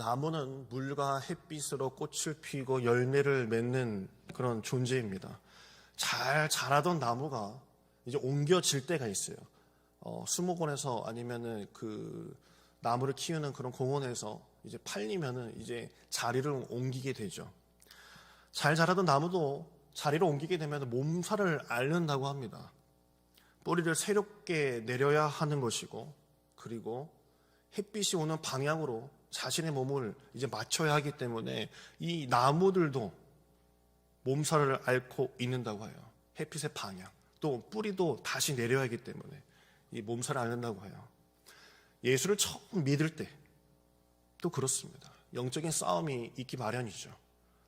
나무는 물과 햇빛으로 꽃을 피우고 열매를 맺는 그런 존재입니다. 잘 자라던 나무가 이제 옮겨질 때가 있어요. 수목원에서 아니면은 그 나무를 키우는 그런 공원에서 이제 팔리면은 이제 자리를 옮기게 되죠. 잘 자라던 나무도 자리를 옮기게 되면 몸살을 앓는다고 합니다. 뿌리를 새롭게 내려야 하는 것이고, 그리고 햇빛이 오는 방향으로 자신의 몸을 이제 맞춰야 하기 때문에 이 나무들도 몸살을 앓고 있는다고 해요. 햇빛의 방향, 또 뿌리도 다시 내려야 하기 때문에 이 몸살을 앓는다고 해요. 예수를 처음 믿을 때 또 그렇습니다. 영적인 싸움이 있기 마련이죠.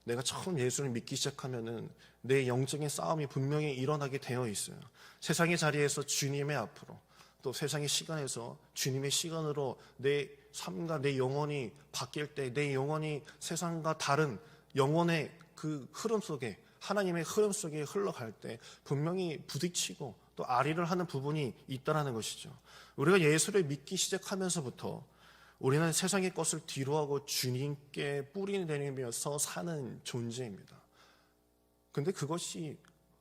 내가 처음 예수를 믿기 시작하면은 내 영적인 싸움이 분명히 일어나게 되어 있어요. 세상의 자리에서 주님의 앞으로, 또 세상의 시간에서 주님의 시간으로 내 삶과 내 영혼이 바뀔 때, 내 영혼이 세상과 다른 영혼의 그 흐름 속에, 하나님의 흐름 속에 흘러갈 때 분명히 부딪히고 또 아리를 하는 부분이 있다는 것이죠. 우리가 예수를 믿기 시작하면서부터 우리는 세상의 것을 뒤로하고 주님께 뿌리 내리면서 사는 존재입니다. 근데 그것이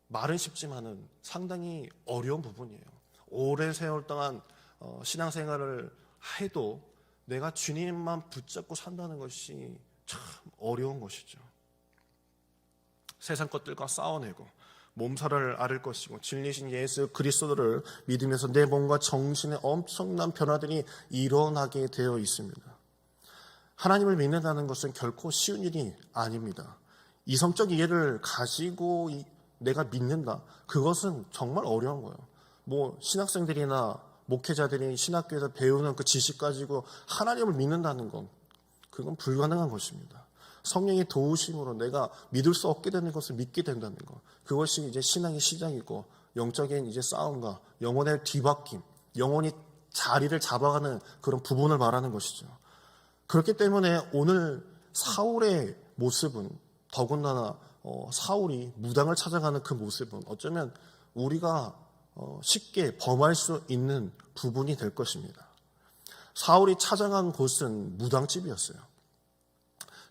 말은 쉽지만은 상당히 어려운 부분이에요. 오랜 세월 동안 신앙생활을 해도 내가 주님만 붙잡고 산다는 것이 참 어려운 것이죠. 세상 것들과 싸워내고 몸살을 앓을 것이고 진리신 예수 그리스도를 믿으면서 내 몸과 정신에 엄청난 변화들이 일어나게 되어 있습니다. 하나님을 믿는다는 것은 결코 쉬운 일이 아닙니다. 이성적 이해를 가지고 내가 믿는다, 그것은 정말 어려운 거예요. 신학생들이나 목회자들이 신학교에서 배우는 그 지식 가지고 하나님을 믿는다는 건 그건 불가능한 것입니다. 성령의 도우심으로 내가 믿을 수 없게 되는 것을 믿게 된다는 것, 그것이 이제 신앙의 시작이고 영적인 이제 싸움과 영혼의 뒤바뀜, 영혼이 자리를 잡아가는 그런 부분을 말하는 것이죠. 그렇기 때문에 오늘 사울의 모습은 더군다나 사울이 무당을 찾아가는 그 모습은 어쩌면 우리가 쉽게 범할 수 있는 부분이 될 것입니다. 사울이 찾아간 곳은 무당집이었어요.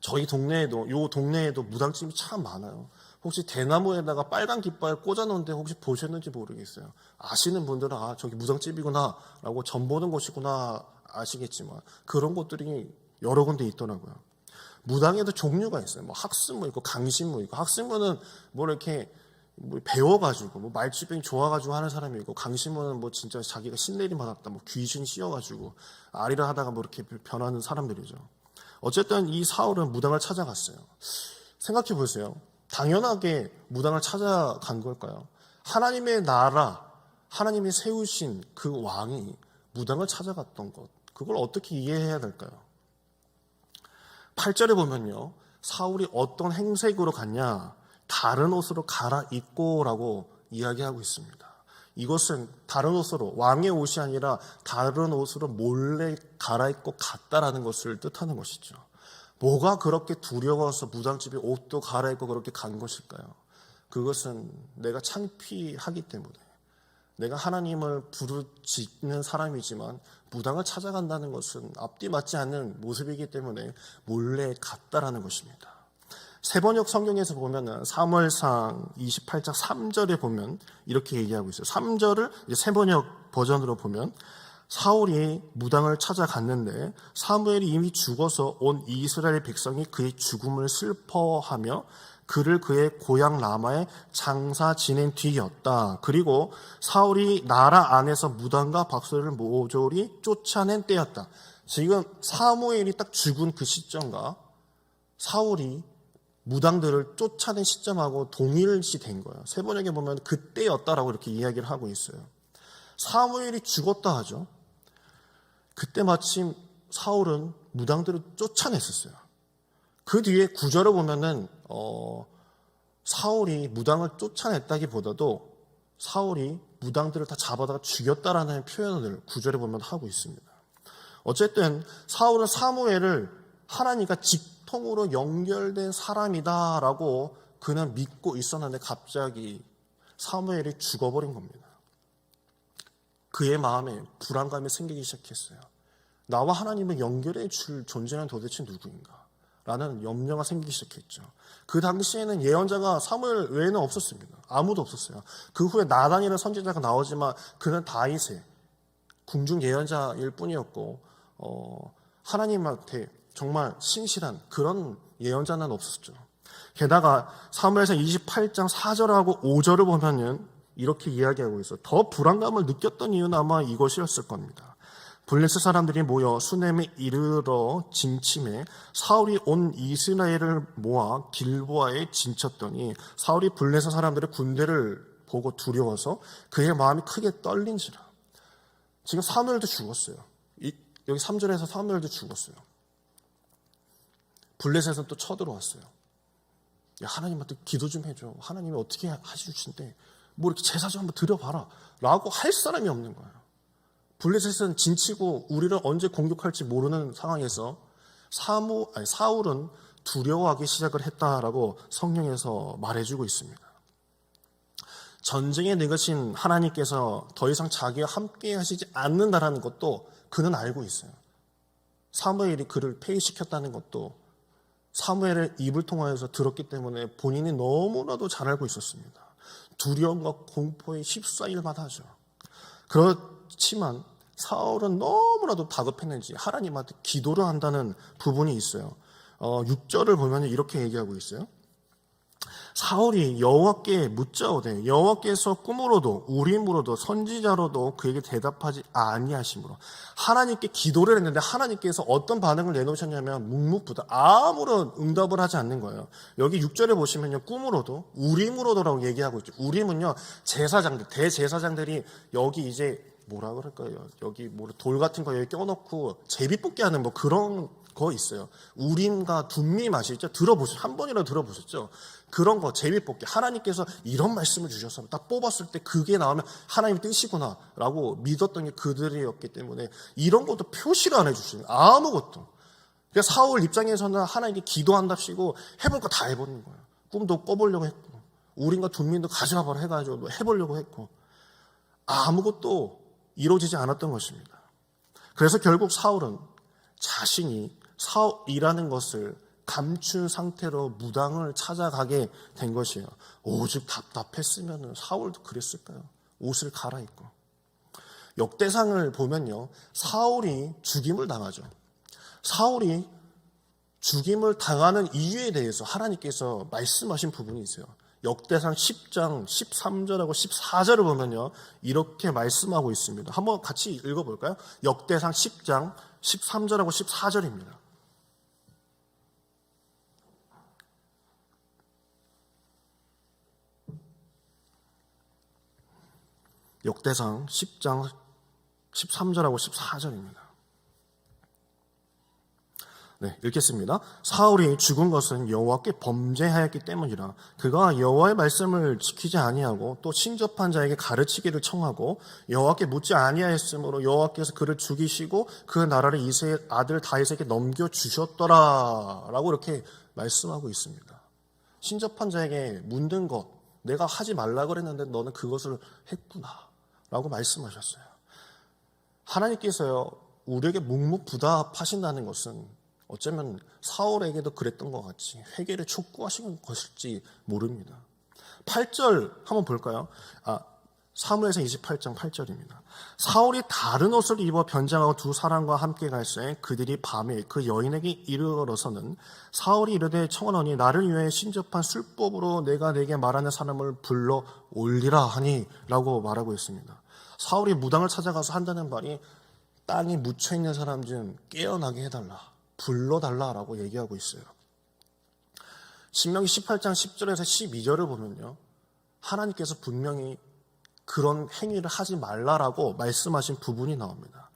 저희 동네에도, 요 동네에도 무당집이 참 많아요. 혹시 대나무에다가 빨간 깃발 꽂아놓은데 혹시 보셨는지 모르겠어요. 아시는 분들은 저기 무당집이구나 라고 전 보는 곳이구나 아시겠지만 그런 곳들이 여러 군데 있더라고요. 무당에도 종류가 있어요. 학습무 있고 강신무 있고, 학습무는 이렇게 배워가지고 말주변이 좋아가지고 하는 사람이 있고, 강신무는 진짜 자기가 신내림 받았다, 귀신 씌워가지고 아리를 하다가 이렇게 변하는 사람들이죠. 어쨌든 이 사울은 무당을 찾아갔어요. 생각해 보세요. 당연하게 무당을 찾아간 걸까요? 하나님의 나라, 하나님이 세우신 그 왕이 무당을 찾아갔던 것, 그걸 어떻게 이해해야 될까요? 8절에 보면요, 사울이 어떤 행색으로 갔냐, 다른 옷으로 갈아입고 라고 이야기하고 있습니다. 이것은 다른 옷으로, 왕의 옷이 아니라 다른 옷으로 몰래 갈아입고 갔다라는 것을 뜻하는 것이죠. 뭐가 그렇게 두려워서 무당집에 옷도 갈아입고 그렇게 간 것일까요? 그것은 내가 창피하기 때문에, 내가 하나님을 부르짖는 사람이지만 무당을 찾아간다는 것은 앞뒤 맞지 않는 모습이기 때문에 몰래 갔다라는 것입니다. 세번역 성경에서 보면은 사무엘상 28장 3절에 보면 이렇게 얘기하고 있어요. 3절을 세번역 버전으로 보면 사울이 무당을 찾아갔는데 사무엘이 이미 죽어서 온 이스라엘 백성이 그의 죽음을 슬퍼하며 그를 그의 고향 라마에 장사 지낸 뒤였다. 그리고 사울이 나라 안에서 무당과 박수를 모조리 쫓아낸 때였다. 지금 사무엘이 딱 죽은 그 시점과 사울이 무당들을 쫓아낸 시점하고 동일시 된 거예요. 세번역에 보면 그때였다라고 이렇게 이야기를 하고 있어요. 사무엘이 죽었다 하죠. 그때 마침 사울은 무당들을 쫓아냈었어요. 그 뒤에 구절을 보면은 사울이 무당을 쫓아냈다기보다도 사울이 무당들을 다 잡아다가 죽였다라는 표현을 구절에 보면 하고 있습니다. 어쨌든 사울은 사무엘을 하나님과 직통으로 연결된 사람이다라고 그는 믿고 있었는데 갑자기 사무엘이 죽어버린 겁니다. 그의 마음에 불안감이 생기기 시작했어요. 나와 하나님을 연결해 줄 존재는 도대체 누구인가? 라는 염려가 생기기 시작했죠. 그 당시에는 예언자가 사무엘 외에는 없었습니다. 아무도 없었어요. 그 후에 나단이라는 선지자가 나오지만 그는 다윗의 궁중 예언자일 뿐이었고 하나님한테 정말 신실한 그런 예언자는 없었죠. 게다가 사무엘상 28장 4절하고 5절을 보면은 이렇게 이야기하고 있어요. 더 불안감을 느꼈던 이유는 아마 이것이었을 겁니다. 블레셋 사람들이 모여 수넴에 이르러 진침해 사울이 온 이스라엘을 모아 길보아에 진쳤더니 사울이 블레셋 사람들의 군대를 보고 두려워서 그의 마음이 크게 떨린지라. 지금 사무엘도 죽었어요. 여기 3절에서 사무엘도 죽었어요. 블레셋은 또 쳐들어왔어요. 야, 하나님한테 기도 좀 해줘. 하나님이 어떻게 하시는데 뭐 이렇게 제사 좀 한번 드려봐라 라고 할 사람이 없는 거예요. 블레셋은 진치고 우리를 언제 공격할지 모르는 상황에서 사울은 두려워하기 시작을 했다라고 성경에서 말해주고 있습니다. 전쟁에 능하신 하나님께서 더 이상 자기와 함께 하시지 않는다라는 것도 그는 알고 있어요. 사무엘이 그를 폐위시켰다는 것도 사무엘의 입을 통하여서 들었기 때문에 본인이 너무나도 잘 알고 있었습니다. 두려움과 공포에 휩싸일만 하죠. 그렇지만 사울은 너무나도 다급했는지 하나님한테 기도를 한다는 부분이 있어요. 6절을 보면 이렇게 얘기하고 있어요. 사울이 여호와께 묻자오되 여호와께서 꿈으로도 우림으로도 선지자로도 그에게 대답하지 아니하심으로 하나님께 기도를 했는데 하나님께서 어떤 반응을 내놓으셨냐면 묵묵부답 아무런 응답을 하지 않는 거예요. 여기 6절에 보시면요, 꿈으로도 우림으로도라고 얘기하고 있죠. 우림은요, 제사장들, 대제사장들이 여기 이제 뭐라 그럴까요? 여기 돌 같은 거 여기 껴놓고 제비뽑기 하는 뭐 그런 거 있어요. 우림과 둠밈 아시죠? 한 번이라도 들어보셨죠? 그런 거, 제비뽑기. 하나님께서 이런 말씀을 주셨어요. 딱 뽑았을 때 그게 나오면 하나님 뜻이구나 라고 믿었던 게 그들이었기 때문에 이런 것도 표시를 안 해주시는 거예요. 아무것도. 그러니까 사울 입장에서는 하나님께 기도한답시고 해볼 거 다 해보는 거예요. 꿈도 꿔보려고 했고 우림과 둠밈도 가져와봐라 해가지고 해보려고 했고 아무것도 이루어지지 않았던 것입니다. 그래서 결국 사울은 자신이 사울이라는 것을 감춘 상태로 무당을 찾아가게 된 것이에요. 오죽 답답했으면 사울도 그랬을까요? 옷을 갈아입고. 역대상을 보면요, 사울이 죽임을 당하죠. 사울이 죽임을 당하는 이유에 대해서 하나님께서 말씀하신 부분이 있어요. 역대상 10장 13절하고 14절을 보면요, 이렇게 말씀하고 있습니다. 한번 같이 읽어볼까요? 역대상 10장 13절하고 14절입니다. 역대상 10장 13절하고 14절입니다. 네, 읽겠습니다. 사울이 죽은 것은 여호와께 범죄하였기 때문이라. 그가 여호와의 말씀을 지키지 아니하고 또 신접한 자에게 가르치기를 청하고 여호와께 묻지 아니하였으므로 여호와께서 그를 죽이시고 그 나라를 이새의 아들 다윗에게 넘겨주셨더라 라고 이렇게 말씀하고 있습니다. 신접한 자에게 묻는 것, 내가 하지 말라 그랬는데 너는 그것을 했구나 라고 말씀하셨어요. 하나님께서요, 우리에게 묵묵부답하신다는 것은 어쩌면 사울에게도 그랬던 것 같이 회개를 촉구하시는 것일지 모릅니다. 8절 한번 볼까요? 사무엘상 28장 8절입니다. 사울이 다른 옷을 입어 변장하고 두 사람과 함께 갈새 그들이 밤에 그 여인에게 이르러서는 사울이 이르되 청하노니 나를 위해 신접한 술법으로 내가 내게 말하는 사람을 불러 올리라 하니 라고 말하고 있습니다. 사울이 무당을 찾아가서 한다는 말이 땅에 묻혀있는 사람 좀 깨어나게 해달라, 불러달라라고 얘기하고 있어요. 신명기 18장 10절에서 12절을 보면요, 하나님께서 분명히 그런 행위를 하지 말라라고 말씀하신 부분이 나옵니다.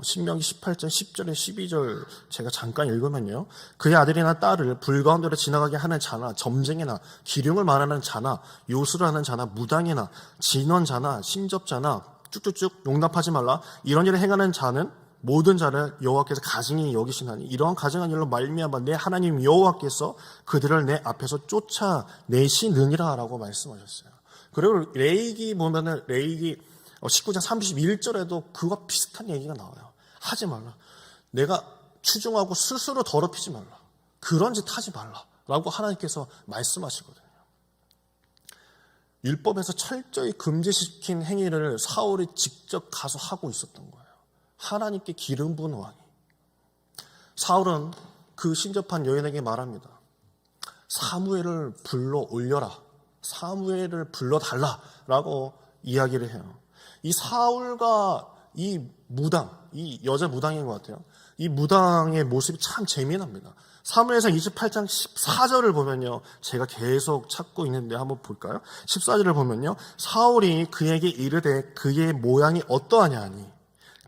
신명기 18장 10절에 12절 제가 잠깐 읽으면요, 그의 아들이나 딸을 불 가운데로 지나가게 하는 자나 점쟁이나 기륭을 말하는 자나 요술을 하는 자나 무당이나 진언자나 신접자나 쭉쭉쭉 용납하지 말라. 이런 일을 행하는 자는 모든 자를 여호와께서 가증히 여기시나니 이러한 가증한 일로 말미암아 내 하나님 여호와께서 그들을 내 앞에서 쫓아내시느니라 라고 말씀하셨어요. 그리고 레위기 보면은 레위기 19장 31절에도 그와 비슷한 얘기가 나와요. 하지 말라. 내가 추종하고 스스로 더럽히지 말라. 그런 짓 하지 말라라고 하나님께서 말씀하시거든요. 율법에서 철저히 금지시킨 행위를 사울이 직접 가서 하고 있었던 거예요. 하나님께 기름 부은 왕이. 사울은 그 신접한 여인에게 말합니다. 사무엘을 불러 올려라. 사무엘을 불러달라라고 이야기를 해요. 이 사울과 이 무당, 이 여자 무당인 것 같아요. 이 무당의 모습이 참 재미납니다. 사무엘상 28장 14절을 보면요. 제가 계속 찾고 있는데 한번 볼까요? 14절을 보면요. 사울이 그에게 이르되 그의 모양이 어떠하냐 하니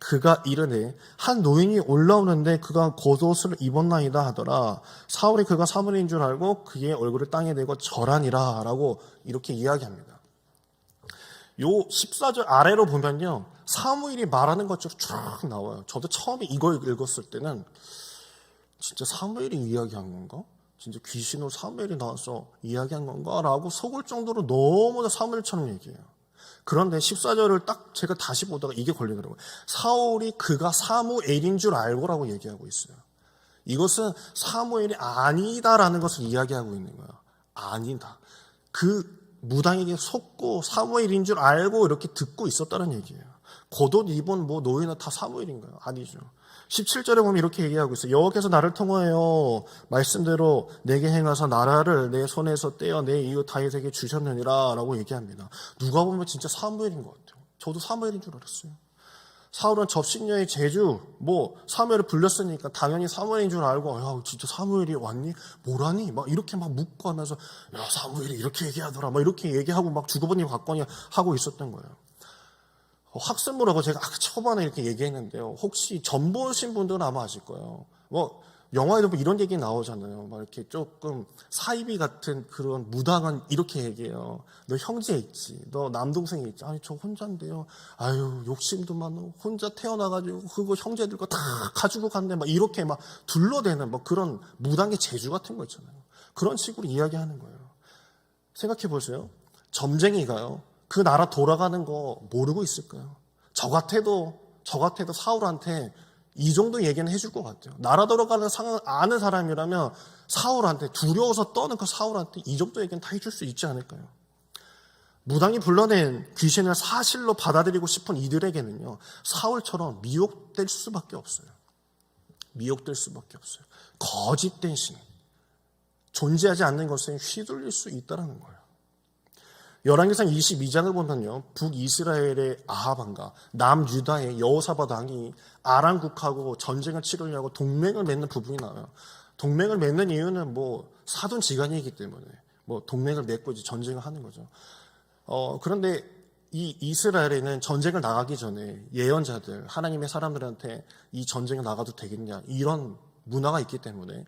그가 이르되 한 노인이 올라오는데 그가 겉옷을 입었나이다 하더라. 사울이 그가 사무엘인 줄 알고 그의 얼굴을 땅에 대고 절하니라 라고 이렇게 이야기합니다. 요 14절 아래로 보면요. 사무엘이 말하는 것처럼 쭉 나와요. 저도 처음에 이걸 읽었을 때는 진짜 사무엘이 이야기한 건가? 진짜 귀신으로 사무엘이 나와서 이야기한 건가? 라고 속을 정도로 너무나 사무엘처럼 얘기해요. 그런데 14절을 딱 제가 다시 보다가 이게 걸리더라고요. 사울이 그가 사무엘인 줄 알고라고 얘기하고 있어요. 이것은 사무엘이 아니다라는 것을 이야기하고 있는 거예요. 아니다. 그 무당에게 속고 사무엘인 줄 알고 이렇게 듣고 있었다는 얘기예요. 겉옷 입은 노예는 다 사무엘인가요? 아니죠. 17절에 보면 이렇게 얘기하고 있어요. 여호와께서 나를 통하여 말씀대로 내게 행하사 나라를 내 손에서 떼어 내 이웃 다윗에게 주셨느니라 라고 얘기합니다. 누가 보면 진짜 사무엘인 것 같아요. 저도 사무엘인 줄 알았어요. 사울은 접신녀의 제주 사무엘을 불렀으니까 당연히 사무엘인 줄 알고 야 진짜 사무엘이 왔니? 뭐라니? 막 이렇게 막 묻고 하면서 야 사무엘이 이렇게 얘기하더라 막 이렇게 얘기하고 막 주거버님 갔거니 하고 있었던 거예요. 학습물하고 제가 초반에 이렇게 얘기했는데요. 혹시 전 보신 분들은 아마 아실 거예요. 영화에도 이런 얘기 나오잖아요. 막 이렇게 조금 사이비 같은 그런 무당은 이렇게 얘기해요. 너 형제 있지? 너 남동생이 있지? 아니, 저 혼자인데요. 아유, 욕심도 많고, 혼자 태어나가지고, 그거 형제들 거 다 가지고 갔네. 막 이렇게 막 둘러대는 그런 무당의 재주 같은 거 있잖아요. 그런 식으로 이야기하는 거예요. 생각해 보세요. 점쟁이가요. 그 나라 돌아가는 거 모르고 있을까요? 저 같아도 사울한테 이 정도 얘기는 해줄 것 같아요. 나라 돌아가는 상황 아는 사람이라면 사울한테 두려워서 떠는 그 사울한테 이 정도 얘기는 다 해줄 수 있지 않을까요? 무당이 불러낸 귀신을 사실로 받아들이고 싶은 이들에게는요. 사울처럼 미혹될 수밖에 없어요. 미혹될 수밖에 없어요. 거짓된 신, 존재하지 않는 것에 휘둘릴 수 있다는 거예요. 열왕기상 22장을 보면요. 북이스라엘의 아합 왕과 남유다의 여호사밧 왕이 아람국하고 전쟁을 치르려고 동맹을 맺는 부분이 나와요. 동맹을 맺는 이유는 사돈지간이기 때문에 동맹을 맺고 이제 전쟁을 하는 거죠. 그런데 이 이스라엘에는 전쟁을 나가기 전에 예언자들, 하나님의 사람들한테 이 전쟁을 나가도 되겠냐 이런 문화가 있기 때문에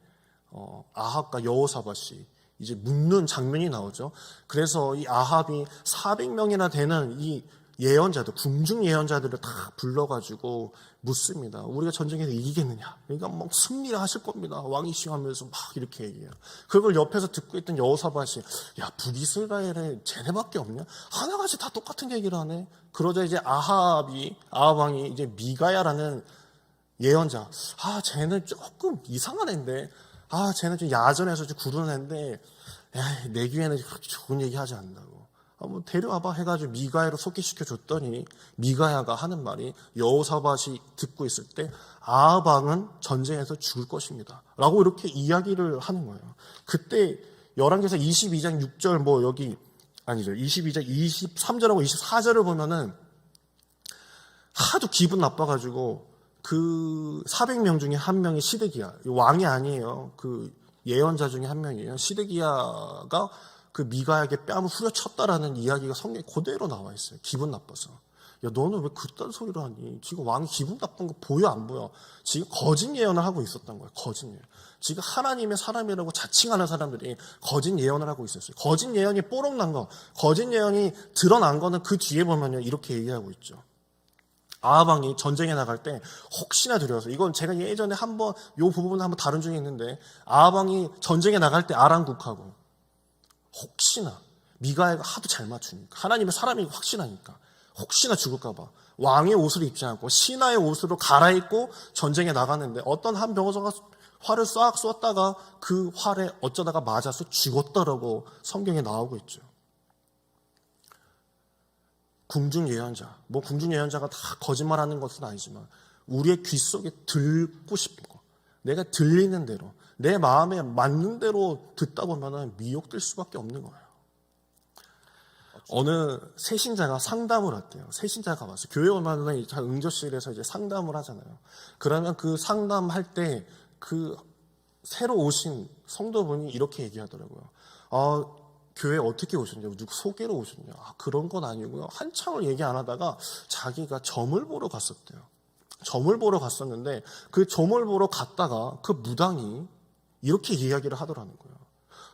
아합과 여호사밧이 이제 묻는 장면이 나오죠. 그래서 이 아합이 400명이나 되는 이 예언자들, 궁중 예언자들을 다 불러가지고 묻습니다. 우리가 전쟁에서 이기겠느냐? 그러니까 승리를 하실 겁니다. 왕이시여 하면서 막 이렇게 얘기해요. 그걸 옆에서 듣고 있던 여호사밧이 야 북이스라엘에 쟤네밖에 없냐? 하나같이 다 똑같은 얘기를 하네. 그러자 이제 아합 왕이 이제 미가야라는 예언자, 쟤는 조금 이상한 애인데, 쟤는 좀 야전에서 좀 구르는 애인데, 내 귀에는 그렇게 좋은 얘기 하지 않는다고. 데려와봐 해가지고 미가야로 소개시켜 줬더니 미가야가 하는 말이 여호사밧이 듣고 있을 때 아합 왕은 전쟁에서 죽을 것입니다 라고 이렇게 이야기를 하는 거예요. 그때 열왕기상 22장 6절 여기 아니죠. 22장 23절하고 24절을 보면은 하도 기분 나빠가지고 그 400명 중에 한 명이 시드기야. 왕이 아니에요. 그 예언자 중에 한 명이에요. 시드기야가 그 미가야에게 뺨을 후려쳤다라는 이야기가 성경에 그대로 나와 있어요. 기분 나빠서. 야, 너는 왜 그딴 소리를 하니? 지금 왕이 기분 나쁜 거 보여 안 보여? 지금 거짓 예언을 하고 있었던 거예요. 거짓 예언. 지금 하나님의 사람이라고 자칭하는 사람들이 거짓 예언을 하고 있었어요. 거짓 예언이 뽀록 난 거, 거짓 예언이 드러난 거는 그 뒤에 보면요. 이렇게 얘기하고 있죠. 아합 왕이 전쟁에 나갈 때 혹시나 두려워서, 이건 제가 예전에 한번 요 부분을 한번 다룬 적이 있는데, 아합 왕이 전쟁에 나갈 때 아람국하고 혹시나 미가야가 하도 잘 맞추니까, 하나님의 사람이 확신하니까 혹시나 죽을까 봐 왕의 옷을 입지 않고 신하의 옷으로 갈아입고 전쟁에 나갔는데 어떤 한 병사가 활을 싹 쏘다가 그 활에 어쩌다가 맞아서 죽었다라고 성경에 나오고 있죠. 궁중 예언자, 뭐 궁중 예언자가 다 거짓말하는 것은 아니지만 우리의 귀 속에 듣고 싶은 거, 내가 들리는 대로, 내 마음에 맞는 대로 듣다 보면 미혹될 수밖에 없는 거예요. 어느 새신자가 상담을 했대요. 새신자가 와서 교회 오면 응접실에서 이제 상담을 하잖아요. 그러면 그 상담할 때 그 새로 오신 성도분이 이렇게 얘기하더라고요. 교회 어떻게 오셨냐고, 누구 소개로 오셨냐. 그런 건 아니고요. 한참을 얘기 안 하다가 자기가 점을 보러 갔었대요. 점을 보러 갔었는데 그 점을 보러 갔다가 그 무당이 이렇게 이야기를 하더라는 거예요.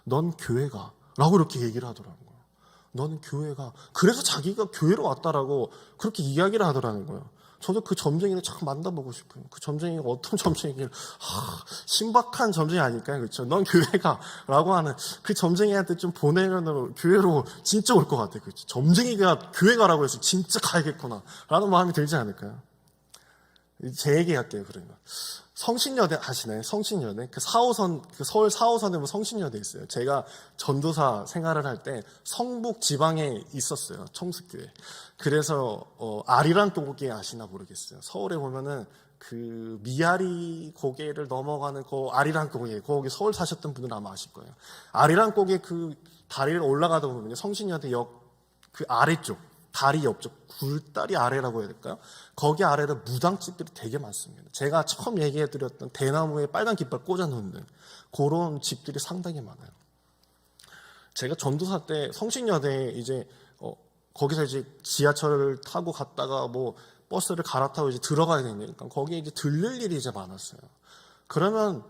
넌 교회가 라고 이렇게 얘기를 하더라는 거예요. 너는 교회가. 그래서 자기가 교회로 왔다라고 그렇게 이야기를 하더라는 거예요. 저도 그 점쟁이를 참 만나보고 싶어요. 그 점쟁이가 어떤 점쟁이를, 신박한 점쟁이 아닐까요? 그렇죠? 넌 교회가 라고 하는 그 점쟁이한테 좀 보내면 교회로 진짜 올 것 같아요. 그렇죠? 점쟁이가 교회 가라고 해서 진짜 가야겠구나 라는 마음이 들지 않을까요? 제 얘기 할게요, 그러면. 성신여대 아시나요? 성신여대? 그 4호선, 그 서울 4호선에 보면 성신여대 있어요. 제가 전도사 생활을 할 때 성북 지방에 있었어요. 청숙교회. 그래서, 아리랑 고개 아시나 모르겠어요. 서울에 보면은 그 미아리 고개를 넘어가는 그 아리랑 고개, 거기 서울 사셨던 분들은 아마 아실 거예요. 아리랑 고개 그 다리를 올라가다 보면요. 성신여대 역 그 아래쪽. 다리 옆쪽, 굴다리 아래라고 해야 될까요? 거기 아래에 무당집들이 되게 많습니다. 제가 처음 얘기해드렸던 대나무에 빨간 깃발 꽂아놓는 그런 집들이 상당히 많아요. 제가 전도사 때 성신여대에 이제 거기서 이제 지하철을 타고 갔다가 뭐 버스를 갈아타고 이제 들어가야 되니까 거기에 이제 들릴 일이 이제 많았어요. 그러면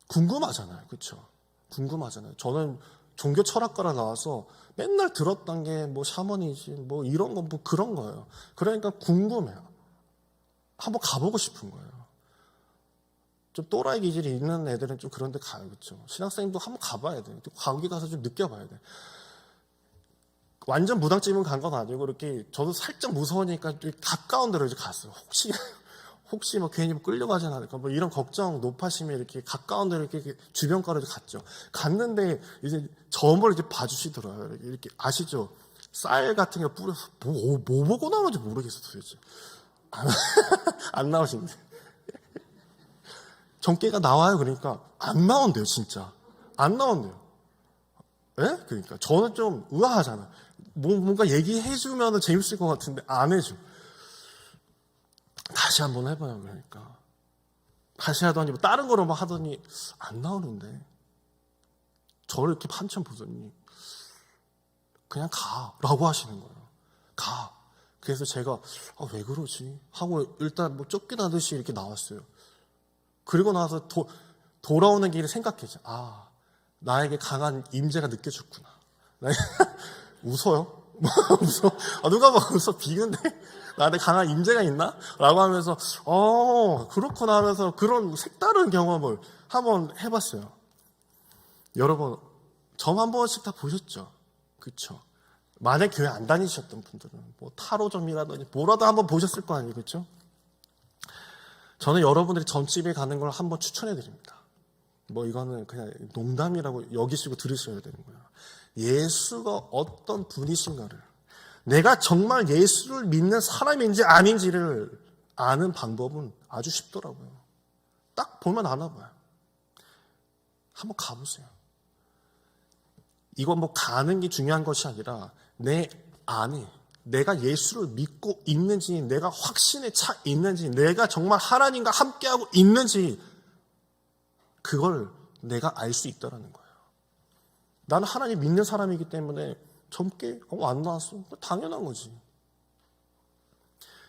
궁금하잖아요, 그렇죠? 궁금하잖아요. 저는 종교 철학과를 나와서 맨날 들었던 게 뭐 샤머니즘, 뭐 이런 거, 뭐 그런 거예요. 그러니까 궁금해요. 한번 가보고 싶은 거예요. 좀 또라이 기질이 있는 애들은 좀 그런 데 가요. 그렇죠? 신학생도 한번 가봐야 돼요. 거기 가서 좀 느껴봐야 돼. 완전 무당집은 간 건 아니고 이렇게 저도 살짝 무서우니까 가까운 데로 이제 갔어요. 혹시 뭐 괜히 끌려가지 않을까 뭐 이런 걱정 높아심에 이렇게 가까운 데로 이렇게 주변가로 갔죠. 갔는데 이제 점을 이제 봐주시더라고요. 이렇게 아시죠? 쌀 같은 거 뿌려서 뭐 보고 나오는지 모르겠어 도대체. 안 나오신대. 정깨가 나와요. 그러니까 안 나온대요, 진짜. 안 나온대요. 예? 그러니까 저는 좀 의아하잖아. 뭔가 얘기해주면 재밌을 것 같은데 안 해줘. 다시 한번 해봐요. 그러니까 다시 하더니 뭐 다른 거로 막 하더니 안 나오는데 저를 이렇게 한참 보더니 그냥 가라고 하시는 거예요. 가. 그래서 제가 왜 그러지 하고 일단 뭐 쫓겨나듯이 이렇게 나왔어요. 그리고 나서 돌아오는 길에 생각했죠. 나에게 강한 임재가 느껴졌구나. 웃어요? 웃어? 누가 막 웃어? 비근데 나한테 강한 임재가 있나? 라고 하면서 그렇구나 하면서 그런 색다른 경험을 한번 해봤어요. 여러분 점 한 번씩 다 보셨죠? 그렇죠? 만약 교회 안 다니셨던 분들은 뭐 타로점이라든지 뭐라도 한번 보셨을 거 아니에요, 그렇죠? 저는 여러분들이 점집에 가는 걸 한번 추천해 드립니다. 뭐 이거는 그냥 농담이라고 여기시고 들으셔야 되는 거예요. 예수가 어떤 분이신가를, 내가 정말 예수를 믿는 사람인지 아닌지를 아는 방법은 아주 쉽더라고요. 딱 보면 아나 봐요. 한번 가보세요. 이건 뭐 가는 게 중요한 것이 아니라 내 안에 내가 예수를 믿고 있는지, 내가 확신에 차 있는지, 내가 정말 하나님과 함께하고 있는지 그걸 내가 알 수 있다는 거예요. 나는 하나님 믿는 사람이기 때문에 젊게 안 나왔어. 당연한 거지.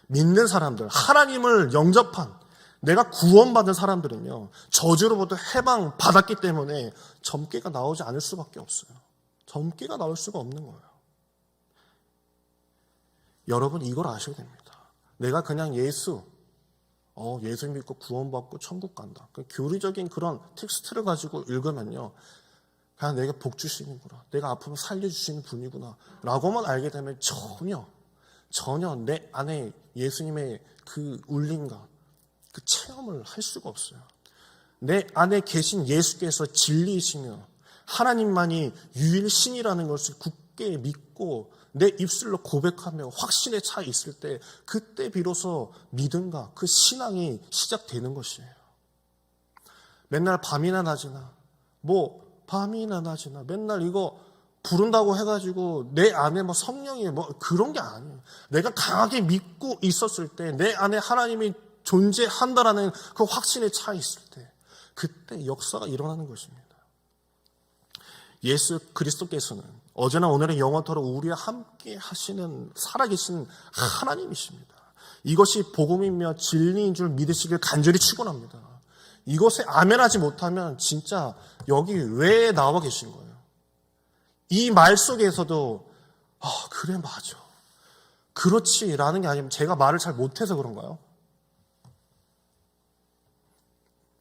믿는 사람들, 하나님을 영접한, 내가 구원받은 사람들은요, 저주로부터 해방받았기 때문에 점괘가 나오지 않을 수밖에 없어요. 점괘가 나올 수가 없는 거예요. 여러분 이걸 아셔야 됩니다. 내가 그냥 예수 믿고 구원받고 천국 간다. 교리적인 그런 텍스트를 가지고 읽으면요, 그냥 내가 복 주시는구나, 내가 아프면 살려주시는 분이구나 라고만 알게 되면 전혀 전혀 내 안에 예수님의 그 울림과 그 체험을 할 수가 없어요. 내 안에 계신 예수께서 진리이시며 하나님만이 유일신이라는 것을 굳게 믿고 내 입술로 고백하며 확신에 차 있을 때, 그때 비로소 믿음과 그 신앙이 시작되는 것이에요. 맨날 밤이나 낮이나 밤이나 낮이나 맨날 이거 부른다고 해가지고 내 안에 성령이 그런 게 아니에요. 내가 강하게 믿고 있었을 때, 내 안에 하나님이 존재한다라는 그 확신에 차 있을 때, 그때 역사가 일어나는 것입니다. 예수 그리스도께서는 어제나 오늘의 영원토록 우리와 함께 하시는 살아계신 하나님이십니다. 이것이 복음이며 진리인 줄 믿으시길 간절히 축원합니다. 이것에 아멘하지 못하면 진짜 여기 왜 나와 계신 거예요? 이 말 속에서도 그래 맞아, 그렇지라는 게 아니면 제가 말을 잘 못해서 그런가요?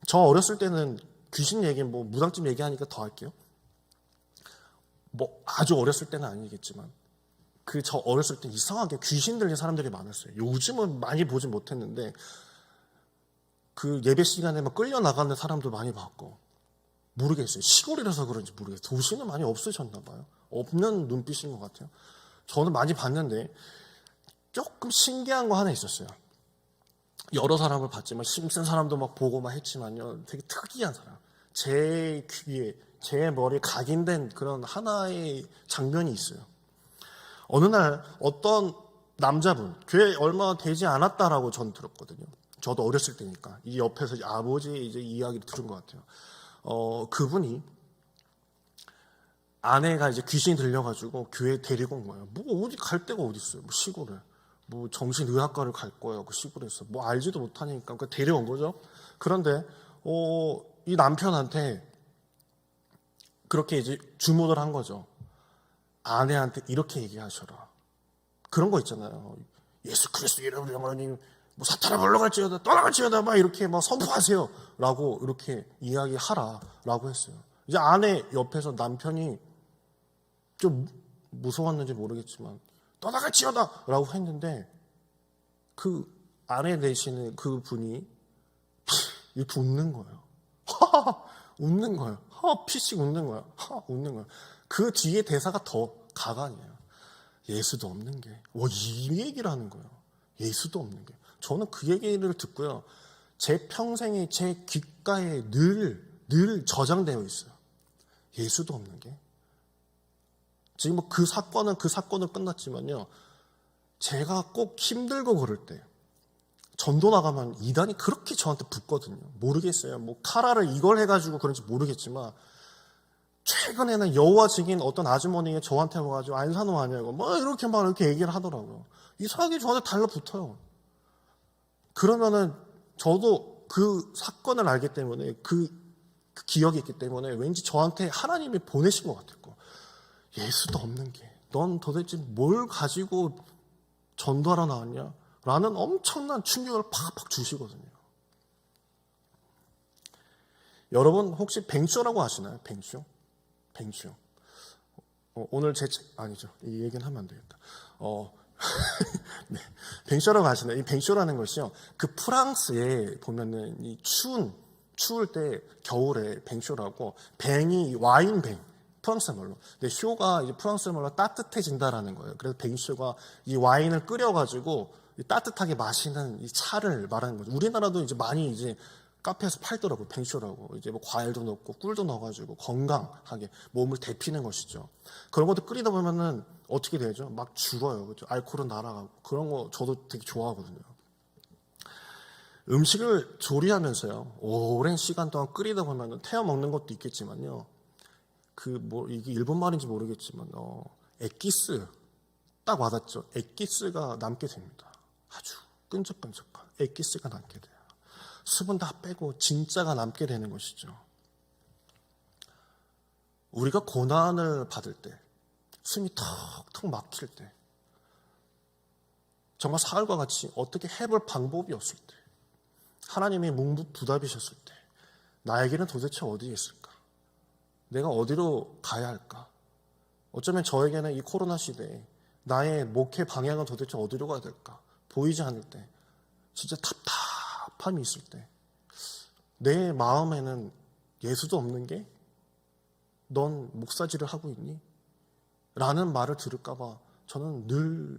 저 어렸을 때는 귀신 얘기, 무당집 얘기하니까 더 할게요. 아주 어렸을 때는 아니겠지만, 저 어렸을 때 이상하게 귀신 들린 사람들이 많았어요. 요즘은 많이 보진 못했는데, 그 예배 시간에 끌려 나가는 사람도 많이 봤고, 모르겠어요. 시골이라서 그런지 모르겠어요. 도시는 많이 없으셨나 봐요. 없는 눈빛인 것 같아요. 저는 많이 봤는데, 조금 신기한 거 하나 있었어요. 여러 사람을 봤지만, 힘센 사람도 보고 했지만요, 되게 특이한 사람. 제 귀에, 제 머리에 각인된 그런 하나의 장면이 있어요. 어느 날 어떤 남자분, 교회 얼마 되지 않았다라고 전 들었거든요. 저도 어렸을 때니까. 이 옆에서 아버지의 이야기를 들은 것 같아요. 그분이 아내가 귀신이 들려가지고 교회에 데리고 온 거예요. 어디 갈 데가 어디 있어요? 시골을. 정신의학과를 갈 거예요. 그 시골에서. 알지도 못하니까 데려온 거죠. 그런데, 이 남편한테 그렇게 주문을 한 거죠. 아내한테 이렇게 얘기하셔라. 그런 거 있잖아요. 예수 그리스도 이름으로 영원히 사탄아 물러갈지어다 떠나갈지어다 이렇게 선포하세요 라고 이렇게 이야기하라 라고 했어요. 이제 아내 옆에서 남편이 좀 무서웠는지 모르겠지만 떠나갈지어다 라고 했는데, 그 아내 되시는 그 분이 이렇게 웃는 거예요. 웃는 거예요. 피식 웃는 거야. 웃는 거야. 그 뒤에 대사가 더 가관이에요. 예수도 없는 게. 이 얘기를 하는 거예요. 예수도 없는 게. 저는 그 얘기를 듣고요, 제 평생에 제 귓가에 늘 저장되어 있어요. 예수도 없는 게. 지금 그 사건은 끝났지만요, 제가 꼭 힘들고 그럴 때, 전도 나가면 이단이 그렇게 저한테 붙거든요. 모르겠어요. 카라를 이걸 해가지고 그런지 모르겠지만, 최근에는 여호와 증인 어떤 아주머니가 저한테 와가지고 안산호 아니냐고 이렇게 얘기를 하더라고요. 이상하게 저한테 달라붙어요. 그러면은 저도 그 사건을 알기 때문에, 그 기억이 있기 때문에 왠지 저한테 하나님이 보내신 것 같았고, 예수도 없는 게 넌 도대체 뭘 가지고 전도하러 나왔냐? 라는 엄청난 충격을 팍팍 주시거든요. 여러분 혹시 뱅쇼라고 아시나요? 뱅쇼. 오늘 아니죠. 이 얘기는 하면 안 되겠다. 네. 뱅쇼라고 아시나요? 이 뱅쇼라는 것이요, 그 프랑스에 보면은 이 추울 때 겨울에 뱅쇼라고, 뱅이 와인뱅, 프랑스 말로. 근데 쇼가 프랑스 말로 따뜻해진다라는 거예요. 그래서 뱅쇼가 이 와인을 끓여가지고 따뜻하게 마시는 이 차를 말하는 거죠. 우리나라도 많이 카페에서 팔더라고요. 뱅쇼라고. 과일도 넣고 꿀도 넣어가지고 건강하게 몸을 데피는 것이죠. 그런 것도 끓이다 보면은 어떻게 되죠? 막 죽어요. 그렇죠? 알코올은 날아가고. 그런 거 저도 되게 좋아하거든요. 음식을 조리하면서요, 오랜 시간 동안 끓이다 보면은 태워 먹는 것도 있겠지만요, 이게 일본 말인지 모르겠지만, 엑기스, 딱 와닿죠? 엑기스가 남게 됩니다. 아주 끈적끈적한 엑기스가 남게 돼요. 수분 다 빼고 진짜가 남게 되는 것이죠. 우리가 고난을 받을 때, 숨이 턱턱 막힐 때, 정말 사흘과 같이 어떻게 해볼 방법이 없을 때, 하나님이 뭉부부답이셨을 때, 나에게는 도대체 어디에 있을까? 내가 어디로 가야 할까? 어쩌면 저에게는 이 코로나 시대에 나의 목회 방향은 도대체 어디로 가야 될까? 보이지 않을 때, 진짜 답답함이 있을 때, 내 마음에는 예수도 없는 게 넌 목사질을 하고 있니? 라는 말을 들을까 봐 저는 늘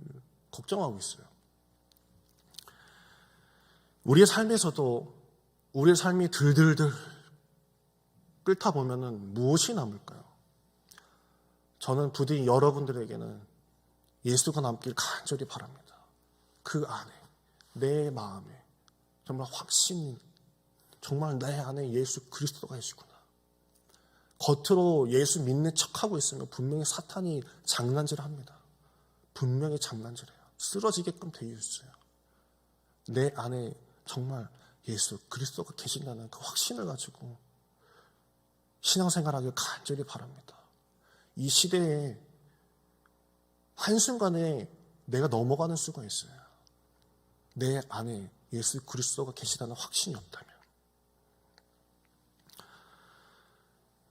걱정하고 있어요. 우리의 삶에서도 우리의 삶이 들들들 끓다 보면은 무엇이 남을까요? 저는 부디 여러분들에게는 예수가 남길 간절히 바랍니다. 그 안에, 내 마음에 정말 확신이, 정말 내 안에 예수 그리스도가 계시구나. 겉으로 예수 믿는 척하고 있으면 분명히 사탄이 장난질을 합니다. 분명히 장난질해요. 쓰러지게끔 되어 있어요. 내 안에 정말 예수 그리스도가 계신다는 그 확신을 가지고 신앙생활하길 간절히 바랍니다. 이 시대에 한순간에 내가 넘어가는 수가 있어요. 내 안에 예수 그리스도가 계시다는 확신이 없다면.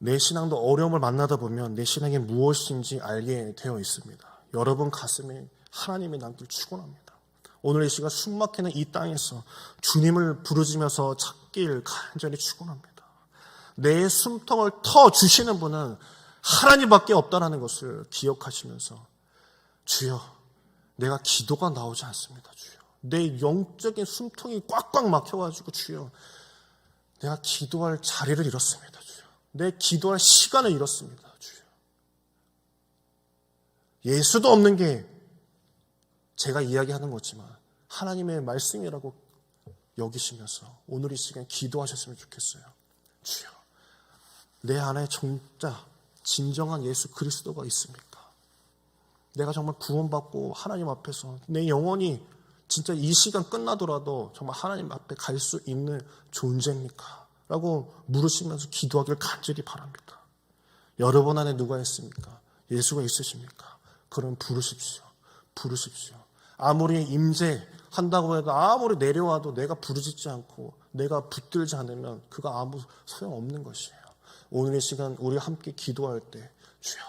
내 신앙도 어려움을 만나다 보면 내 신앙이 무엇인지 알게 되어 있습니다. 여러분 가슴에 하나님의 남길 축원합니다. 오늘 이 시간 숨막히는 이 땅에서 주님을 부르짖으면서 찾길 간절히 축원합니다. 내 숨통을 터주시는 분은 하나님밖에 없다는 것을 기억하시면서 주여, 내가 기도가 나오지 않습니다. 주여, 내 영적인 숨통이 꽉꽉 막혀가지고 주여, 내가 기도할 자리를 잃었습니다. 주여, 내 기도할 시간을 잃었습니다. 주여, 예수도 없는 게 제가 이야기하는 거지만 하나님의 말씀이라고 여기시면서 오늘 이 시간 기도하셨으면 좋겠어요. 주여, 내 안에 진짜 진정한 예수 그리스도가 있습니까? 내가 정말 구원받고 하나님 앞에서 내 영혼이 진짜 이 시간 끝나더라도 정말 하나님 앞에 갈 수 있는 존재입니까? 라고 물으시면서 기도하길 간절히 바랍니다. 여러분 안에 누가 있습니까? 예수가 있으십니까? 그럼 부르십시오. 부르십시오. 아무리 임재한다고 해도 아무리 내려와도 내가 부르짖지 않고 내가 붙들지 않으면 그가 아무 소용없는 것이에요. 오늘 이 시간 우리 함께 기도할 때 주여,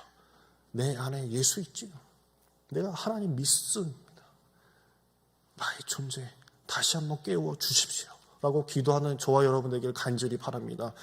내 안에 예수 있지요. 내가 하나님 믿습니다. 나의 존재 다시 한번 깨워 주십시오. 라고 기도하는 저와 여러분에게 간절히 바랍니다.